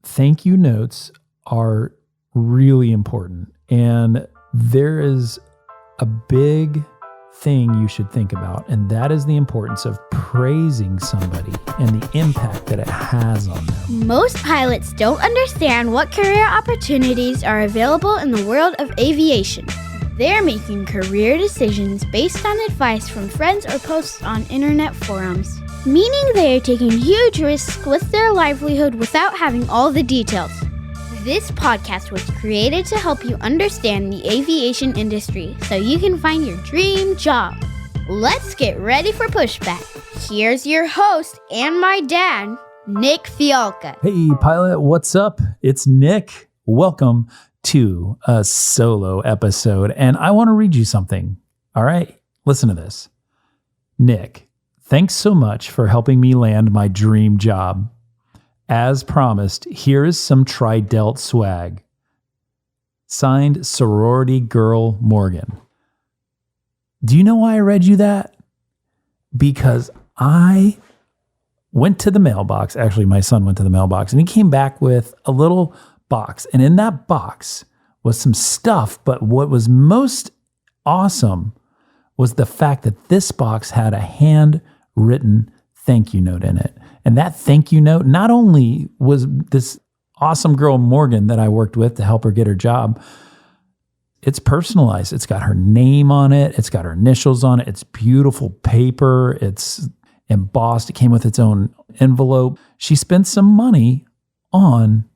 thank you notes are really important. And there is a big thing you should think about, and that is the importance of praising somebody and the impact that it has on them. Most pilots don't understand what career opportunities are available in the world of aviation. They're making career decisions based on advice from friends or posts on internet forums, meaning they are taking huge risks with their livelihood without having all the details. This podcast was created to help you understand the aviation industry so you can find your dream job. Let's get ready for Pushback. Here's your host and my dad, Nick Fialka. Hey, pilot, what's up? It's Nick. Welcome to a solo episode, and I want to read you something. All right, listen to this. Nick, thanks so much for helping me land my dream job. As promised, here is some Tri-Delt swag. Signed, Sorority Girl Morgan. Do you know why I read you that? Because I went to the mailbox. Actually, my son went to the mailbox, and he came back with a little box. And in that box was some stuff, but what was most awesome was the fact that this box had a handwritten thank you note in it. And that thank you note not only was this awesome girl, Morgan, that I worked with to help her get her job, it's personalized. It's got her name on it. It's got her initials on it. It's beautiful paper. It's embossed. It came with its own envelope. She spent some money on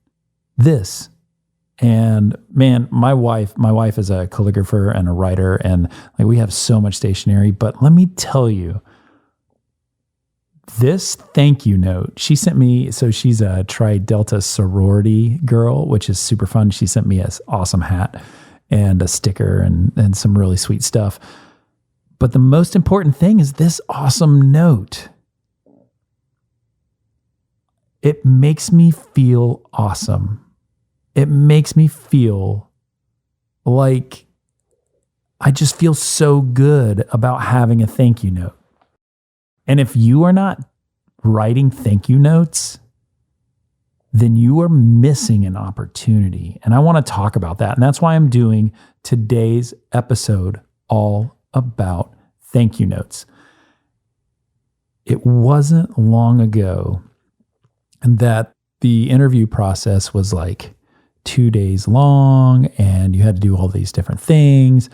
this. And man, my wife is a calligrapher and a writer, and like we have so much stationery, but let me tell you, this thank you note, she sent me, so she's a Tri-Delta sorority girl, which is super fun. She sent me an awesome hat and a sticker and some really sweet stuff. But the most important thing is this awesome note. It makes me feel awesome. It makes me feel like I just feel so good about having a thank you note. And if you are not writing thank you notes, then you are missing an opportunity. And I want to talk about that. And that's why I'm doing today's episode all about thank you notes. It wasn't long ago that the interview process was like 2 days long, and you had to do all these different things.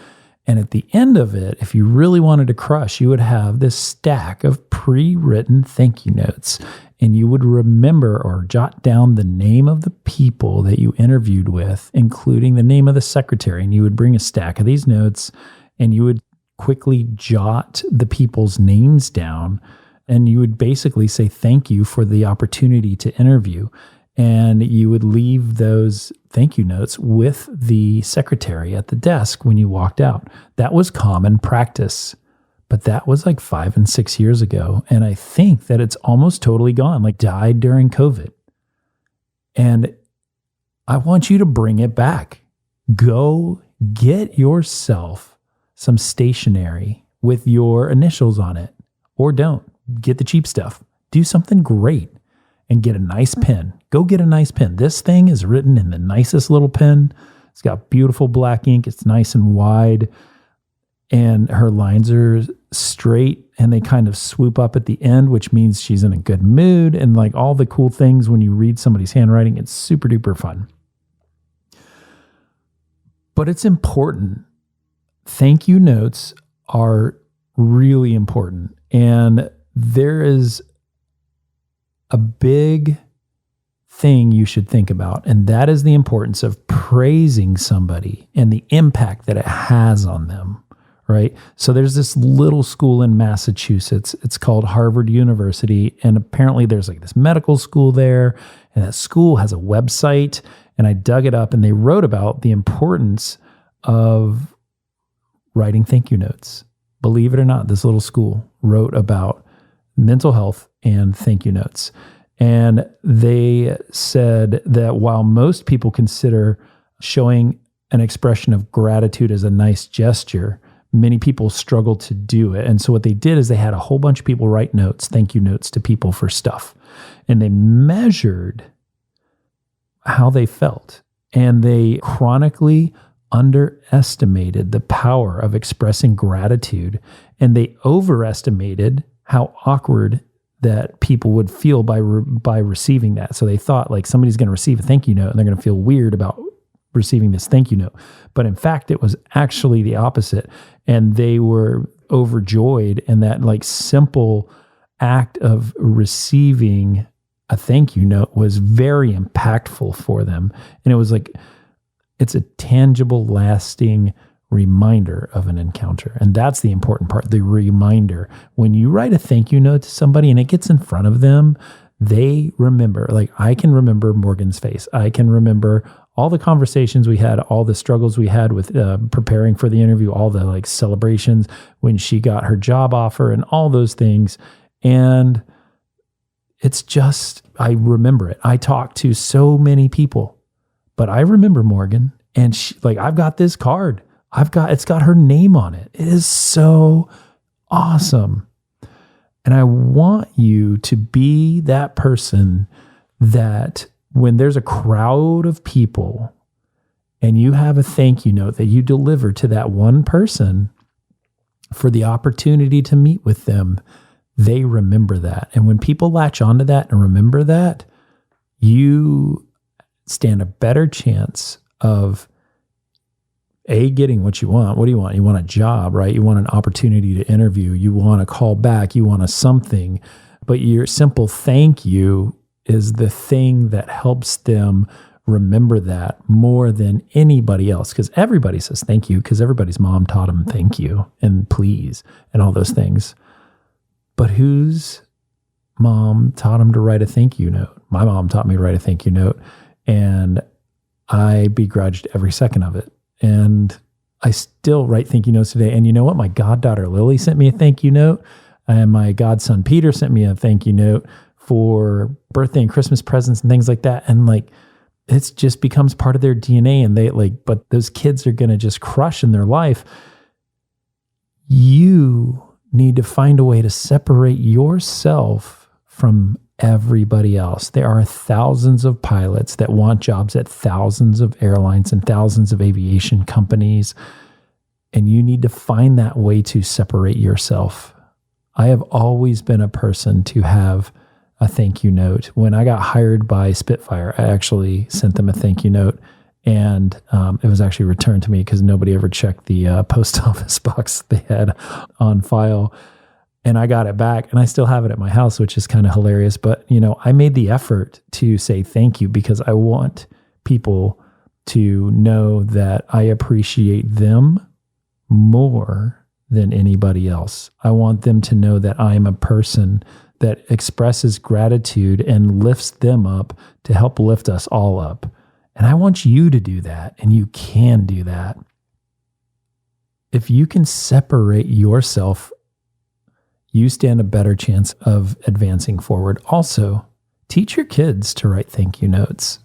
And at the end of it, if you really wanted to crush, you would have this stack of pre-written thank you notes, and you would remember or jot down the name of the people that you interviewed with, including the name of the secretary. And you would bring a stack of these notes, and you would quickly jot the people's names down, and you would basically say thank you for the opportunity to interview. And you would leave those thank you notes with the secretary at the desk when you walked out. That was common practice, but that was like 5 and 6 years ago. And I think that it's almost totally gone, like died during COVID. And I want you to bring it back. Go get yourself some stationery with your initials on it, or don't. Get the cheap stuff. Do something great. And get a nice pen. Go get a nice pen. This thing is written in the nicest little pen. It's got beautiful black ink. It's nice and wide. And her lines are straight and they kind of swoop up at the end, which means she's in a good mood. And like all the cool things when you read somebody's handwriting, it's super duper fun. But it's important. Thank you notes are really important. And there is a big thing you should think about, and that is the importance of praising somebody and the impact that it has on them, right? So there's this little school in Massachusetts. It's called Harvard University, and apparently there's like this medical school there, and that school has a website, and I dug it up, and they wrote about the importance of writing thank you notes. Believe it or not, this little school wrote about mental health and thank you notes. And they said that while most people consider showing an expression of gratitude as a nice gesture, many people struggle to do it. And so what they did is they had a whole bunch of people write notes, thank you notes to people for stuff. And they measured how they felt. And they chronically underestimated the power of expressing gratitude. And they overestimated how awkward that people would feel by receiving that. So they thought like somebody's going to receive a thank you note and they're going to feel weird about receiving this thank you note. But in fact, it was actually the opposite. And they were overjoyed. And that like simple act of receiving a thank you note was very impactful for them. And it was like, it's a tangible, lasting reminder of an encounter. And that's the important part, the reminder. When you write a thank you note to somebody and it gets in front of them, they remember. Like I can remember Morgan's face. I can remember all the conversations we had, all the struggles we had with preparing for the interview, all the like celebrations when she got her job offer and all those things. And it's just, I remember it. I talked to so many people, but I remember Morgan, and she, like, I've got this card. It's got her name on it. It is so awesome. And I want you to be that person that when there's a crowd of people and you have a thank you note that you deliver to that one person for the opportunity to meet with them, they remember that. And when people latch onto that and remember that, you stand a better chance of getting what you want. What do you want? You want a job, right? You want an opportunity to interview. You want a call back. You want a something. But your simple thank you is the thing that helps them remember that more than anybody else. Because everybody says thank you, because everybody's mom taught them thank you and please and all those things. But whose mom taught them to write a thank you note? My mom taught me to write a thank you note, and I begrudged every second of it. And I still write thank you notes today. And you know what? My goddaughter Lily sent me a thank you note, and my godson Peter sent me a thank you note for birthday and Christmas presents and things like that. And like, it's just becomes part of their DNA. And they like, but those kids are going to just crush in their life. You need to find a way to separate yourself from everybody else. There are thousands of pilots that want jobs at thousands of airlines and thousands of aviation companies. And you need to find that way to separate yourself. I have always been a person to have a thank you note. When I got hired by Spitfire, I actually sent them a thank you note. And it was actually returned to me because nobody ever checked the post office box they had on file. And I got it back, and I still have it at my house, which is kind of hilarious. But, you know, I made the effort to say thank you because I want people to know that I appreciate them more than anybody else. I want them to know that I'm a person that expresses gratitude and lifts them up to help lift us all up. And I want you to do that, and you can do that. If you can separate yourself, you stand a better chance of advancing forward. Also, teach your kids to write thank you notes.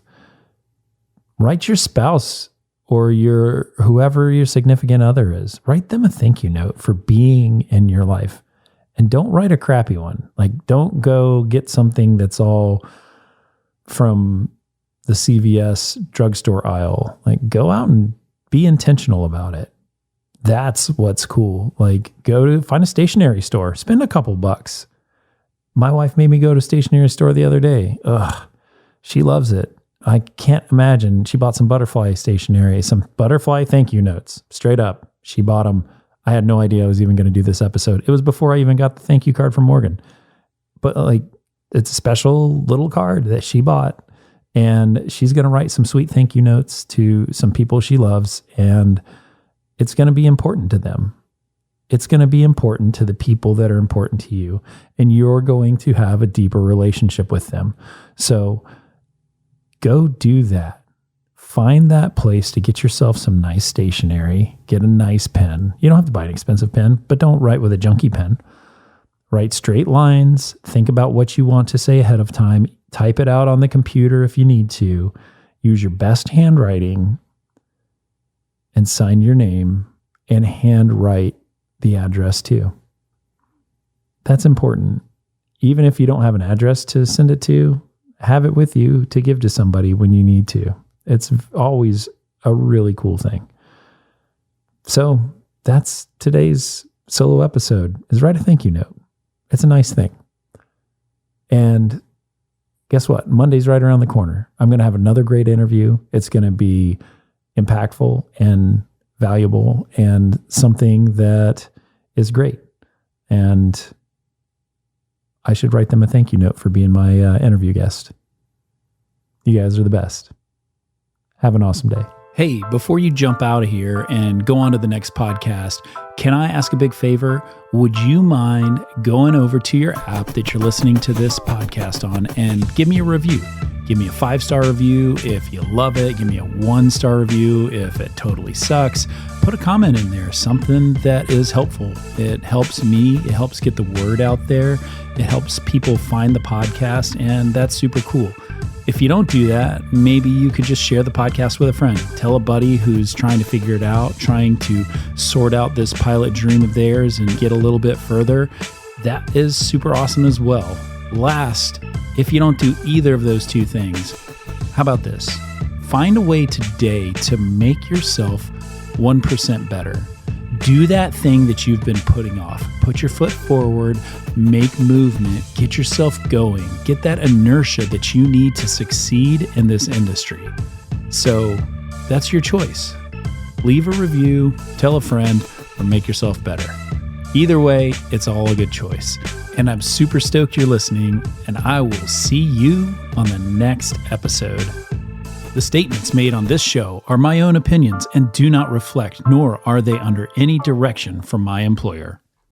Write your spouse or whoever your significant other is. Write them a thank you note for being in your life. And don't write a crappy one. Like, don't go get something that's all from the CVS drugstore aisle. Like, go out and be intentional about it. That's what's cool. Like, find a stationery store, spend a couple bucks. My wife made me go to a stationery store the other day. Ugh, she loves it. I can't imagine. She bought some butterfly stationery, some butterfly thank you notes, straight up. She bought them. I had no idea I was even going to do this episode. It was before I even got the thank you card from Morgan. But like, it's a special little card that she bought, and she's going to write some sweet thank you notes to some people she loves, and it's going to be important to them. It's going to be important to the people that are important to you, and you're going to have a deeper relationship with them. So go do that. Find that place to get yourself some nice stationery. Get a nice pen. You don't have to buy an expensive pen, but don't write with a junky pen. Write straight lines. Think about what you want to say ahead of time. Type it out on the computer if you need to. Use your best handwriting and sign your name and handwrite the address too. That's important. Even if you don't have an address to send it to, have it with you to give to somebody when you need to. It's always a really cool thing. So that's today's solo episode, is write a thank you note. It's a nice thing. And guess what? Monday's right around the corner. I'm going to have another great interview. It's going to be impactful and valuable and something that is great. And I should write them a thank you note for being my interview guest. You guys are the best. Have an awesome day. Hey, before you jump out of here and go on to the next podcast, can I ask a big favor? Would you mind going over to your app that you're listening to this podcast on and give me a review? Give me a 5-star review if you love it. Give me a 1-star review if it totally sucks. Put a comment in there, something that is helpful. It helps me. It helps get the word out there. It helps people find the podcast, and that's super cool. If you don't do that, maybe you could just share the podcast with a friend. Tell a buddy who's trying to figure it out, trying to sort out this pilot dream of theirs and get a little bit further. That is super awesome as well. Last, if you don't do either of those two things, how about this? Find a way today to make yourself 1% better. Do that thing that you've been putting off. Put your foot forward, make movement, get yourself going, get that inertia that you need to succeed in this industry. So that's your choice. Leave a review, tell a friend, or make yourself better. Either way, it's all a good choice. And I'm super stoked you're listening, and I will see you on the next episode. The statements made on this show are my own opinions and do not reflect, nor are they under any direction from my employer.